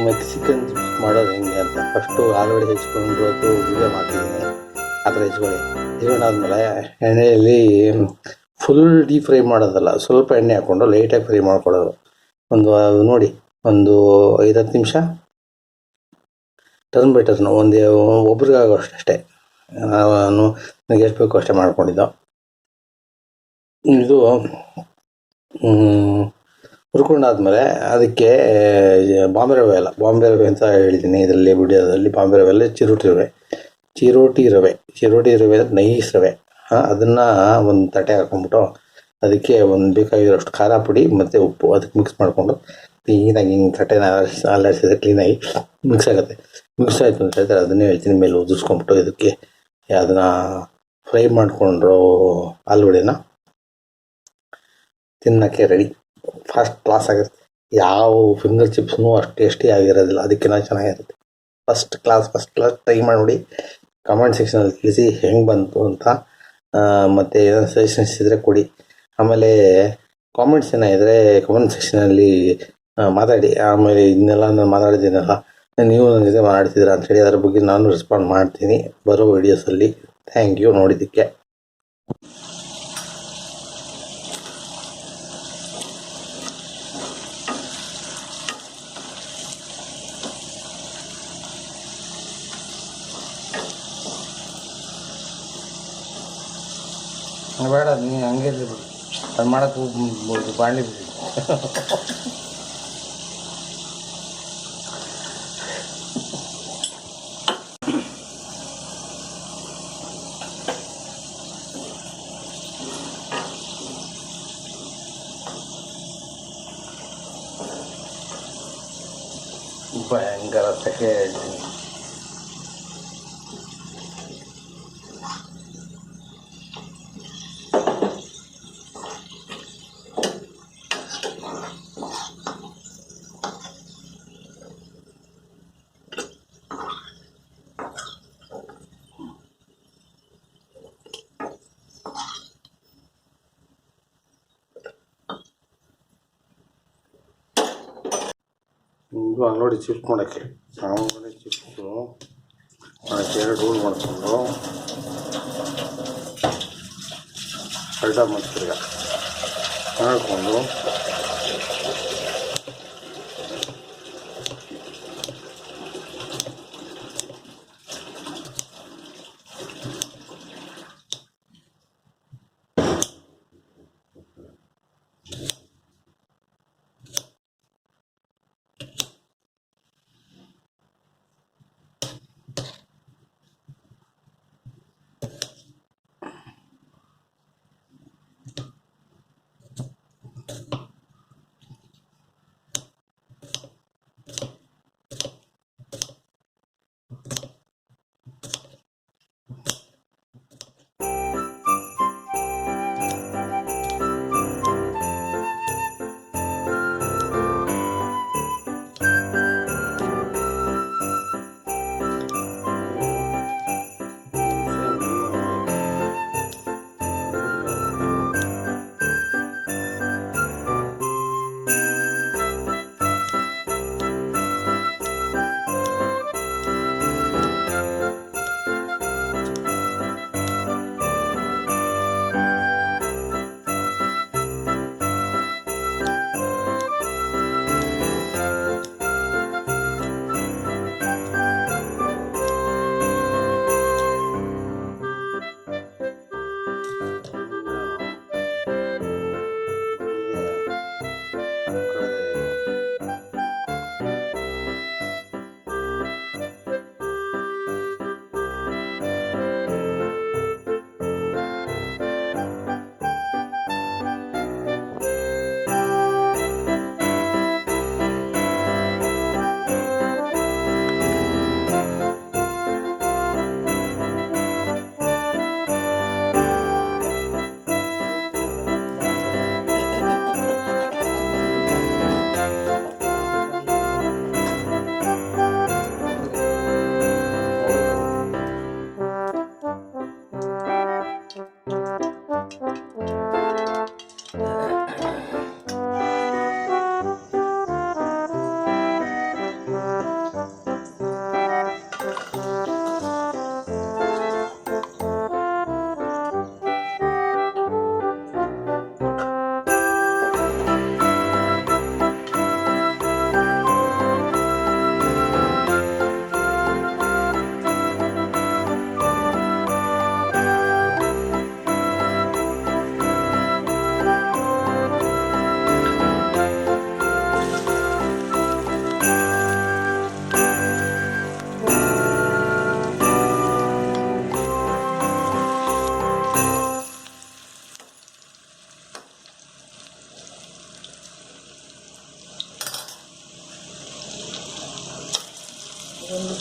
Mexican chips ಮಾಡೋದು ಹೆಂಗೆ ಅಂತ ಫಸ್ಟು ಆಲೂಗಡ್ಡೆ ಹೆಚ್ಕೊಂಡು ಅದು ವೀಡಿಯೋ ಮಾಡ್ತಿದ್ದೀನಿ. ಆ ಥರ ಹೆಚ್ಕೊಂಡಾದ್ಮೇಲೆ ಎಣ್ಣೆಯಲ್ಲಿ ಫುಲ್ ಡೀಪ್ ಫ್ರೈ ಮಾಡೋದಲ್ಲ, ಸ್ವಲ್ಪ ಎಣ್ಣೆ ಹಾಕ್ಕೊಂಡು ಲೈಟಾಗಿ ಫ್ರೈ ಮಾಡ್ಕೊಳ್ಳೋದು. ನೋಡಿ ಒಂದು 5-10 ನಿಮಿಷ ಟರ್ನ್ ಬೈ ಟರ್ನ್ ಒಬ್ರಿಗಾಗೋಷ್ಟು ಅಷ್ಟೇ. ನಾನು ನನಗೆ ಎಷ್ಟು ಬೇಕೋ ಅಷ್ಟೇ ಮಾಡ್ಕೊಂಡಿದ್ದು. ಇದು ಹುರ್ಕೊಂಡಾದ್ಮೇಲೆ ಅದಕ್ಕೆ ಬಾಂಬೆ ರವೆ ಅಂತ ಹೇಳಿದ್ದೀನಿ ಇದರಲ್ಲಿ ವಿಡಿಯೋದಲ್ಲಿ. ಬಾಂಬೆ ರವೆಯಲ್ಲಿ ಚಿರೋಟಿ ರವೆ ನೈಸ್ ರವೆ. ಅದನ್ನು ಒಂದು ತಟ್ಟೆ ಹಾಕ್ಕೊಂಬಿಟ್ಟು ಅದಕ್ಕೆ ಒಂದು ಬೇಕಾಗಿರೋಷ್ಟು ಖಾರ ಪುಡಿ ಮತ್ತು ಉಪ್ಪು ಅದಕ್ಕೆ ಮಿಕ್ಸ್ ಮಾಡಿಕೊಂಡು ಕ್ಲೀನಾಗಿ ಹಿಂಗೆ ತಟ್ಟೆನ ಅಲ್ಲಾಡಿಸಿದ್ರೆ ಕ್ಲೀನಾಗಿ ಮಿಕ್ಸ್ ಆಗುತ್ತೆ. ಮಿಕ್ಸ್ ಆಯಿತು ಅಂತ ಹೇಳಿದ್ರೆ ಅದನ್ನೇ ಹೇಳ್ತೀನಿ, ಮೇಲೆ ಉದುರಿಸ್ಕೊಂಬಿಟ್ಟು ಇದಕ್ಕೆ ಅದನ್ನು ಫ್ರೈ ಮಾಡಿಕೊಂಡ್ರು ಆಲೂಗಡ್ಡೆನ ತಿನ್ನೋಕ್ಕೆ ರೆಡಿ. ಫಸ್ಟ್ ಕ್ಲಾಸ್ ಆಗಿರುತ್ತೆ. ಯಾವ ಫಿಂಗರ್ ಚಿಪ್ಸ್ನೂ ಅಷ್ಟು ಟೇಸ್ಟಿ ಆಗಿರೋದಿಲ್ಲ, ಅದಕ್ಕಿಂತ ಚೆನ್ನಾಗಿರುತ್ತೆ. ಫಸ್ಟ್ ಕ್ಲಾಸ್ ಟ್ರೈ ಮಾಡಿ ನೋಡಿ. ಕಮೆಂಟ್ ಸೆಕ್ಷನಲ್ಲಿ ತಿಳಿಸಿ ಹೆಂಗೆ ಬಂತು ಅಂತ. ಮತ್ತು ಏನಾದ್ರು ಸಜೆಷನ್ಸ್ ಇದ್ದರೆ ಕೊಡಿ. ಆಮೇಲೆ ಕಾಮೆಂಟ್ಸ್ ಏನಾಗಿದ್ದರೆ ಕಮೆಂಟ್ ಸೆಕ್ಷನಲ್ಲಿ ಮಾತಾಡಿ. ಆಮೇಲೆ ಇದನ್ನೆಲ್ಲ ನಾನು ಮಾತಾಡಿದ್ದೀನಲ್ಲ, ನೀವು ನನ್ನ ಜೊತೆ ಮಾತಾಡ್ತಿದ್ದೀರಾ ಅಂಥೇಳಿ ಅದ್ರ ಬಗ್ಗೆ ನಾನು ರೆಸ್ಪಾಂಡ್ ಮಾಡ್ತೀನಿ ಬರೋ ವೀಡಿಯೋಸಲ್ಲಿ. ಥ್ಯಾಂಕ್ ಯು ನೋಡಿದ್ದಕ್ಕೆ. ಬೇಡ ನೀ ಹಂಗೆ ಬಿಡು, ಅದು ಮಾಡೋಕ್ಕೆ ಬಾಣಲಿ ಬಿಡಿ. ಭಯಂಕರ ಸೆಕೆ ಹೇಳ್ತೀನಿ. ಇದು ಆಲೂಗಡ್ಡೆ ಚಿಪ್ಸ್ ಮಾಡೋಕ್ಕೆ ಆಲೂಗಡ್ಡೆ ಚಿಪ್ಸು ಮಾಡೋಕ್ಕೆ 2 ರೋಲ್ ಮಾಡಿಕೊಂಡು ಅರ್ಧ ಮಾಡ್ತಿರ್ಗ ಮಾಡಿಕೊಂಡು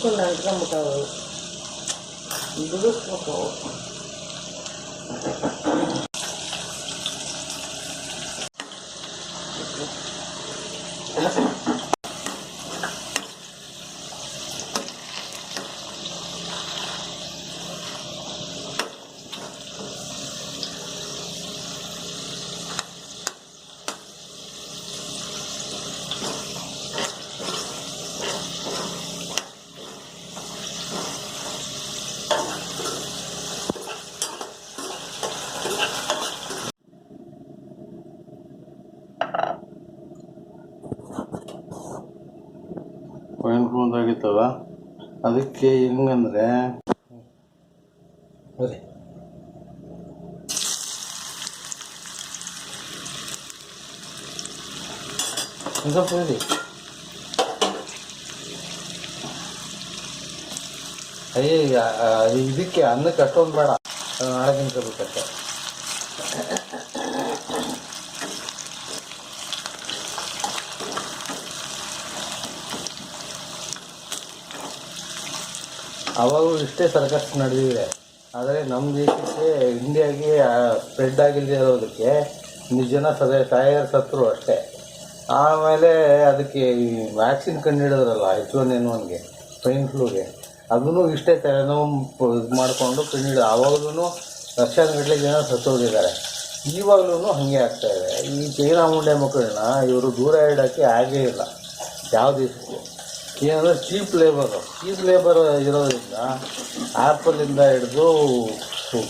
ಅಂಟ್ಕೊಂಡು ಅಂಟ್ಕೊಂಬಿಟ್ಟವು ಬಿಡಿಸ್ಬೇಕು. ಆಗಿತ್ತಲ್ಲ ಅದಕ್ಕೆ ಹೆಂಗಂದ್ರೆ ಬರೀ ಸ್ವಲ್ಪ ಇದಕ್ಕೆ ಅನ್ನಕ್ಕೆ ಅಷ್ಟೊಂದು ಬೇಡ, ನಾಳೆ ತಿನ್ಕೋಬೇಕಷ್ಟೆ. ಅವಾಗೂ ಇಷ್ಟೇ ಸರ್ಕಸ್ ನಡೆದಿದೆ. ಆದರೆ ನಮ್ಮ ದೇಶಕ್ಕೆ ಇಂಡಿಯಾಗೆ ಸ್ಪ್ರೆಡ್ ಆಗಿಲ್ಲದೆ ಇರೋದಕ್ಕೆ ಜನ ಸತ್ರು ಅಷ್ಟೇ. ಆಮೇಲೆ ಅದಕ್ಕೆ ಈ ವ್ಯಾಕ್ಸಿನ್ ಕಂಡುಹಿಡಿದ್ರಲ್ಲ H1N1ಗೆ, ಸ್ವೈನ್ ಫ್ಲೂಗೆ, ಅದನ್ನು ಇಷ್ಟೇ ತಲೆನೋವು ಇದು ಮಾಡಿಕೊಂಡು ಕಂಡುಹಿಡಿದು ಆವಾಗಲೂ ಲಕ್ಷಾನುಗಟ್ಟಲೆ ಜನ ಸತ್ತೋಗಿದ್ದಾರೆ. ಇವಾಗಲೂ ಹಾಗೆ ಆಗ್ತಾಯಿದೆ. ಈ ಚೈನಾ ಮುಂಡೆ ಮಕ್ಕಳನ್ನ ಇವರು ದೂರ ಇಡೋಕ್ಕೆ ಆಗೇ ಇಲ್ಲ ಯಾವ ದೇಶಕ್ಕೂ. ಏನಂದರೆ ಚೀಪ್ ಲೇಬರ್ ಇರೋದ್ರಿಂದ ಆ್ಯಪಲಿಂದ ಹಿಡಿದು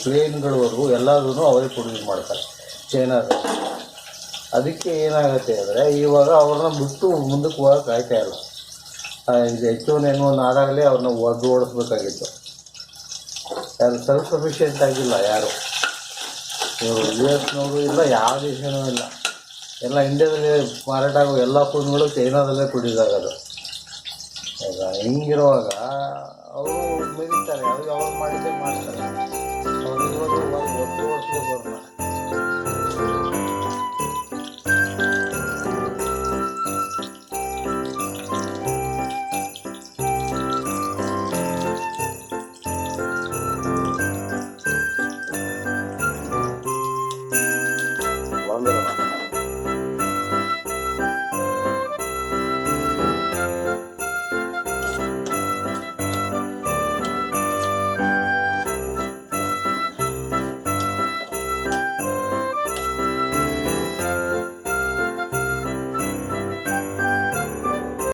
ಪ್ಲೇನ್ಗಳವರೆಗೂ ಎಲ್ಲದೂ ಅವರೇ ಪ್ರೊಡ್ಯೂಸ್ ಮಾಡ್ತಾರೆ ಚೈನಾದಲ್ಲಿ. ಅದಕ್ಕೆ ಏನಾಗುತ್ತೆ ಅಂದರೆ ಇವಾಗ ಅವ್ರನ್ನ ಬಿಟ್ಟು ಮುಂದಕ್ಕೆ ಹೋಗೋಕೆ ಆಗ್ತಾ ಇಲ್ಲ. ಇದು H1N1 ಆದಾಗಲೇ ಅವ್ರನ್ನ ಓಡಿಸ್ಬೇಕಾಗಿತ್ತು. ಯಾರು ಸೆಲ್ಫ್ ಸಫಿಷಿಯೆಂಟ್ ಆಗಿಲ್ಲ ಯಾರು. ಇವರು US ಇಲ್ಲ, ಯಾವ ದೇಶನೂ ಇಲ್ಲ. ಎಲ್ಲ ಇಂಡಿಯಾದಲ್ಲಿ ಮಾರಾಟ ಆಗೋ ಎಲ್ಲ ಫೋನ್ಗಳು ಚೈನಾದಲ್ಲೇ ಪ್ರೊಡ್ಯೂಸ್ ಆಗೋದು. ಈಗ ಹಿಂಗಿರುವಾಗ ಅವರು ಮೆರೀತಾರೆ, ಅವ್ರಿಗೆ ಅವ್ರು ಮಾಡಿದ್ದೇ ಮಾಡ್ತಾರೆ. ಅವ್ರು ಇವಾಗ ಒತ್ತು